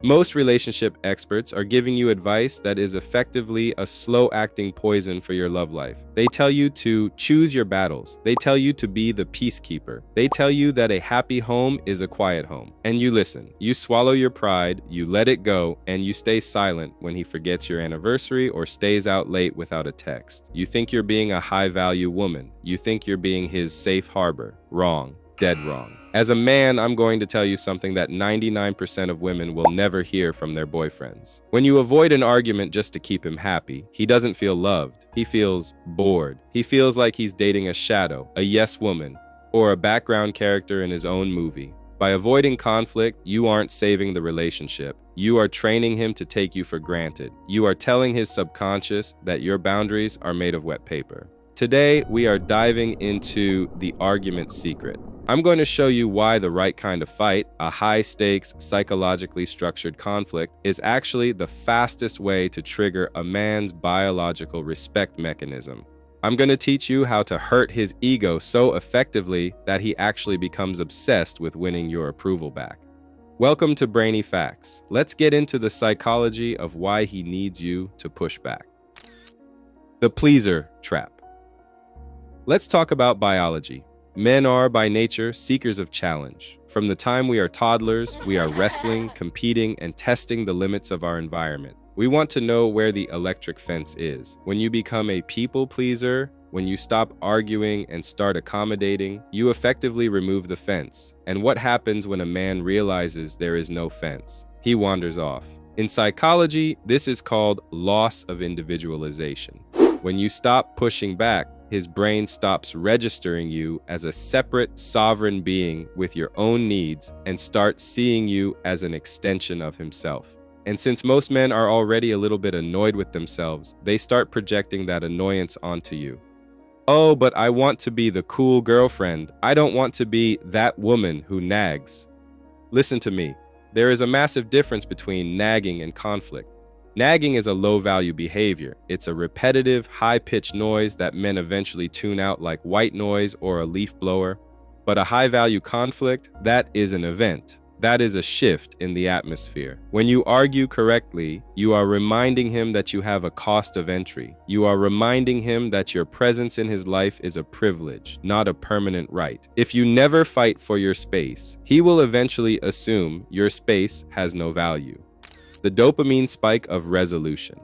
Most relationship experts are giving you advice that is effectively a slow-acting poison for your love life. They tell you to choose your battles. They tell you to be the peacekeeper. They tell you that a happy home is a quiet home. And you listen. You swallow your pride, you let it go, and you stay silent when he forgets your anniversary or stays out late without a text. You think you're being a high-value woman. You think you're being his safe harbor. Wrong. Dead wrong. As a man, I'm going to tell you something that 99% of women will never hear from their boyfriends. When you avoid an argument just to keep him happy, he doesn't feel loved. He feels bored. He feels like he's dating a shadow, a yes woman, or a background character in his own movie. By avoiding conflict, you aren't saving the relationship. You are training him to take you for granted. You are telling his subconscious that your boundaries are made of wet paper. Today, we are diving into the argument secret. I'm going to show you why the right kind of fight, a high-stakes, psychologically structured conflict, is actually the fastest way to trigger a man's biological respect mechanism. I'm going to teach you how to hurt his ego so effectively that he actually becomes obsessed with winning your approval back. Welcome to Brainy Facts. Let's get into the psychology of why he needs you to push back. The pleaser trap. Let's talk about biology. Men are, by nature, seekers of challenge. From the time we are toddlers, we are wrestling, competing, and testing the limits of our environment. We want to know where the electric fence is. When you become a people pleaser, when you stop arguing and start accommodating, you effectively remove the fence. And what happens when a man realizes there is no fence? He wanders off. In psychology, this is called loss of individualization. When you stop pushing back, his brain stops registering you as a separate, sovereign being with your own needs and starts seeing you as an extension of himself. And since most men are already a little bit annoyed with themselves, they start projecting that annoyance onto you. Oh, but I want to be the cool girlfriend. I don't want to be that woman who nags. Listen to me. There is a massive difference between nagging and conflict. Nagging is a low-value behavior. It's a repetitive, high-pitched noise that men eventually tune out like white noise or a leaf blower. But a high-value conflict, that is an event. That is a shift in the atmosphere. When you argue correctly, you are reminding him that you have a cost of entry. You are reminding him that your presence in his life is a privilege, not a permanent right. If you never fight for your space, he will eventually assume your space has no value. The dopamine spike of resolution.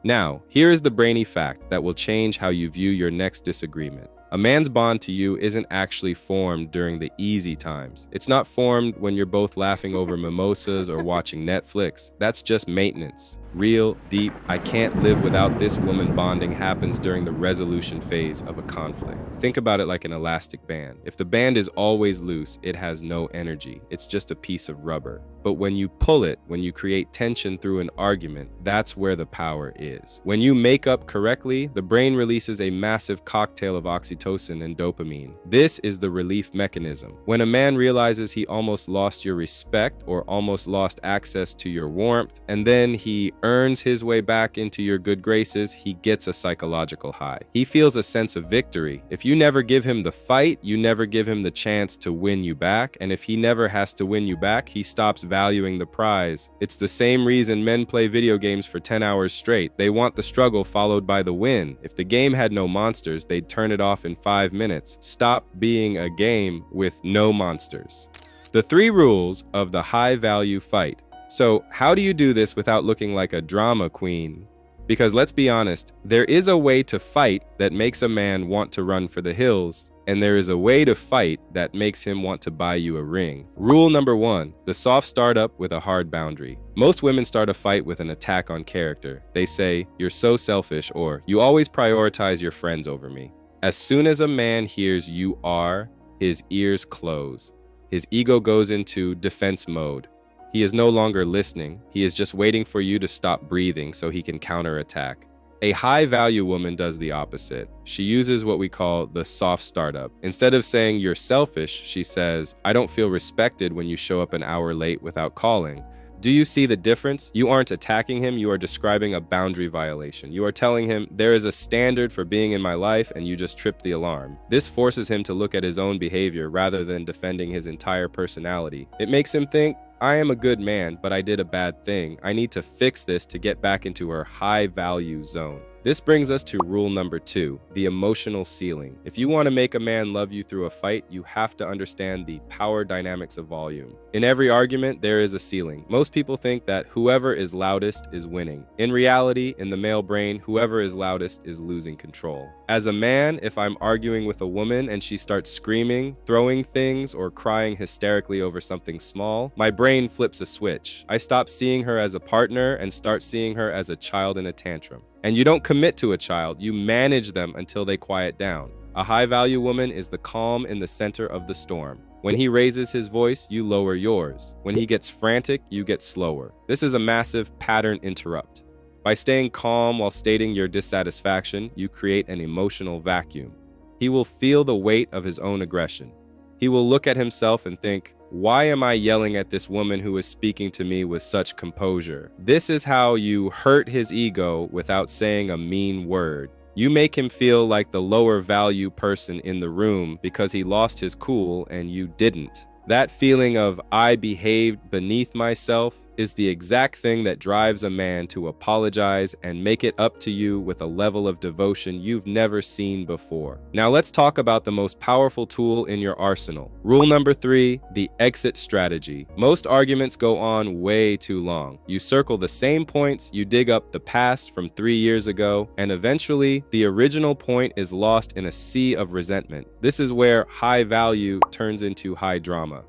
Now, here is the brainy fact that will change how you view your next disagreement. A man's bond to you isn't actually formed during the easy times. It's not formed when you're both laughing over mimosas or watching Netflix. That's just maintenance. Real, deep, I can't live without this woman bonding happens during the resolution phase of a conflict. Think about it like an elastic band. If the band is always loose, it has no energy. It's just a piece of rubber. But when you pull it, when you create tension through an argument, that's where the power is. When you make up correctly, the brain releases a massive cocktail of oxytocin and dopamine. This is the relief mechanism. When a man realizes he almost lost your respect or almost lost access to your warmth, and then he earns his way back into your good graces, he gets a psychological high. He feels a sense of victory. If you never give him the fight, you never give him the chance to win you back, and if he never has to win you back, he stops valuing the prize. It's the same reason men play video games for 10 hours straight. They want the struggle followed by the win. If the game had no monsters, they'd turn it off in 5 minutes. Stop being a game with no monsters. The 3 rules of the high-value fight. So, how do you do this without looking like a drama queen? Because let's be honest, there is a way to fight that makes a man want to run for the hills, and there is a way to fight that makes him want to buy you a ring. Rule number 1, the soft startup with a hard boundary. Most women start a fight with an attack on character. They say, "You're so selfish," or "You always prioritize your friends over me." As soon as a man hears "you are," his ears close. His ego goes into defense mode. He is no longer listening. He is just waiting for you to stop breathing so he can counterattack. A high-value woman does the opposite. She uses what we call the soft startup. Instead of saying "you're selfish," she says, "I don't feel respected when you show up an hour late without calling." Do you see the difference? You aren't attacking him, you are describing a boundary violation. You are telling him, there is a standard for being in my life and you just tripped the alarm. This forces him to look at his own behavior rather than defending his entire personality. It makes him think, I am a good man, but I did a bad thing. I need to fix this to get back into her high value zone. This brings us to rule number 2, the emotional ceiling. If you want to make a man love you through a fight, you have to understand the power dynamics of volume. In every argument, there is a ceiling. Most people think that whoever is loudest is winning. In reality, in the male brain, whoever is loudest is losing control. As a man, if I'm arguing with a woman and she starts screaming, throwing things, or crying hysterically over something small, my brain flips a switch. I stop seeing her as a partner and start seeing her as a child in a tantrum. And you don't commit to a child, you manage them until they quiet down. A high-value woman is the calm in the center of the storm. When he raises his voice, you lower yours. When he gets frantic, you get slower. This is a massive pattern interrupt. By staying calm while stating your dissatisfaction, you create an emotional vacuum. He will feel the weight of his own aggression. He will look at himself and think, why am I yelling at this woman who is speaking to me with such composure? This is how you hurt his ego without saying a mean word. You make him feel like the lower value person in the room because he lost his cool and you didn't. That feeling of I behaved beneath myself is the exact thing that drives a man to apologize and make it up to you with a level of devotion you've never seen before. Now let's talk about the most powerful tool in your arsenal. Rule number 3, the exit strategy. Most arguments go on way too long. You circle the same points, you dig up the past from 3 years ago, and eventually the original point is lost in a sea of resentment. This is where high value turns into high drama.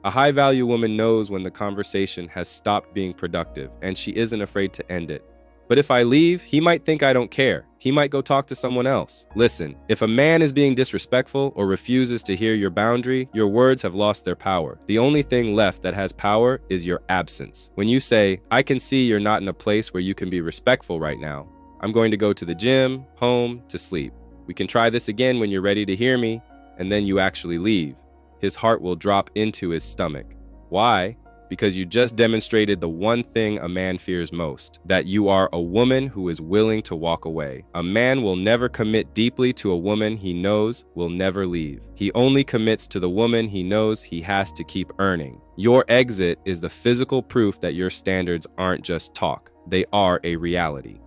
A high-value woman knows when the conversation has stopped being productive, and she isn't afraid to end it. But if I leave, he might think I don't care. He might go talk to someone else. Listen, if a man is being disrespectful or refuses to hear your boundary, your words have lost their power. The only thing left that has power is your absence. When you say, I can see you're not in a place where you can be respectful right now. I'm going to go to the gym, home, to sleep. We can try this again when you're ready to hear me, and then you actually leave. His heart will drop into his stomach. Why? Because you just demonstrated the one thing a man fears most, that you are a woman who is willing to walk away. A man will never commit deeply to a woman he knows will never leave. He only commits to the woman he knows he has to keep earning. Your exit is the physical proof that your standards aren't just talk, they are a reality.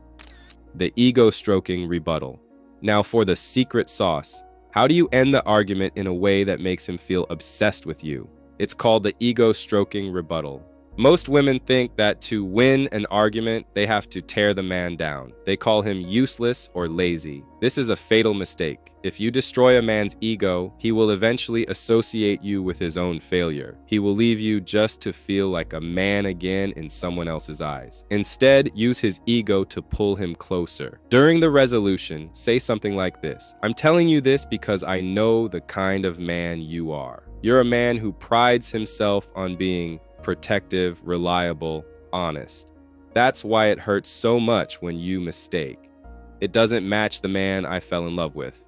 The ego-stroking rebuttal. Now for the secret sauce. How do you end the argument in a way that makes him feel obsessed with you? It's called the ego-stroking rebuttal. Most women think that to win an argument, they have to tear the man down. They call him useless or lazy. This is a fatal mistake. If you destroy a man's ego, he will eventually associate you with his own failure. He will leave you just to feel like a man again in someone else's eyes. Instead, use his ego to pull him closer. During the resolution, say something like this. I'm telling you this because I know the kind of man you are. You're a man who prides himself on being protective, reliable, honest. That's why it hurts so much when you mistake. It doesn't match the man I fell in love with.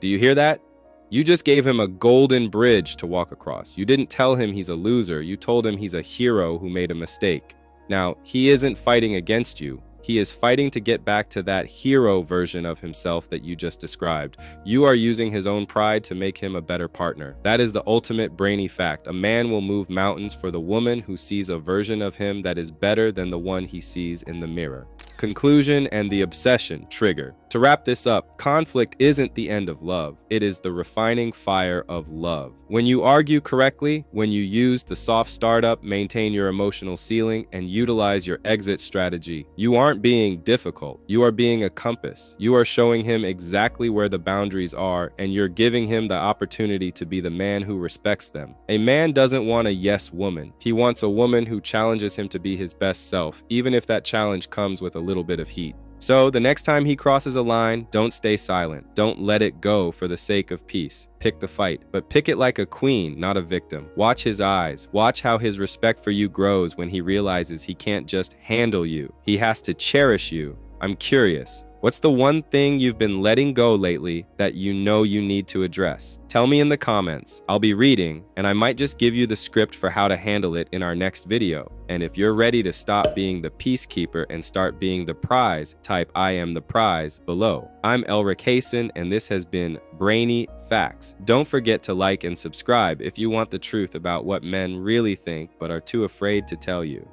Do you hear that? You just gave him a golden bridge to walk across. You didn't tell him he's a loser. You told him he's a hero who made a mistake. Now, he isn't fighting against you. He is fighting to get back to that hero version of himself that you just described. You are using his own pride to make him a better partner. That is the ultimate brainy fact. A man will move mountains for the woman who sees a version of him that is better than the one he sees in the mirror. Conclusion and the obsession trigger. To wrap this up, conflict isn't the end of love. It is the refining fire of love. When you argue correctly, when you use the soft startup, maintain your emotional ceiling, and utilize your exit strategy, you aren't being difficult. You are being a compass. You are showing him exactly where the boundaries are, and you're giving him the opportunity to be the man who respects them. A man doesn't want a yes woman. He wants a woman who challenges him to be his best self, even if that challenge comes with a little bit of heat. So the next time he crosses a line, don't stay silent. Don't let it go for the sake of peace. Pick the fight, but pick it like a queen, not a victim. Watch his eyes. Watch how his respect for you grows when he realizes he can't just handle you. He has to cherish you. I'm curious. What's the one thing you've been letting go lately that you know you need to address? Tell me in the comments. I'll be reading, and I might just give you the script for how to handle it in our next video. And if you're ready to stop being the peacekeeper and start being the prize, type "I am the prize" below. I'm Elric Hasen, and this has been Brainy Facts. Don't forget to like and subscribe if you want the truth about what men really think but are too afraid to tell you.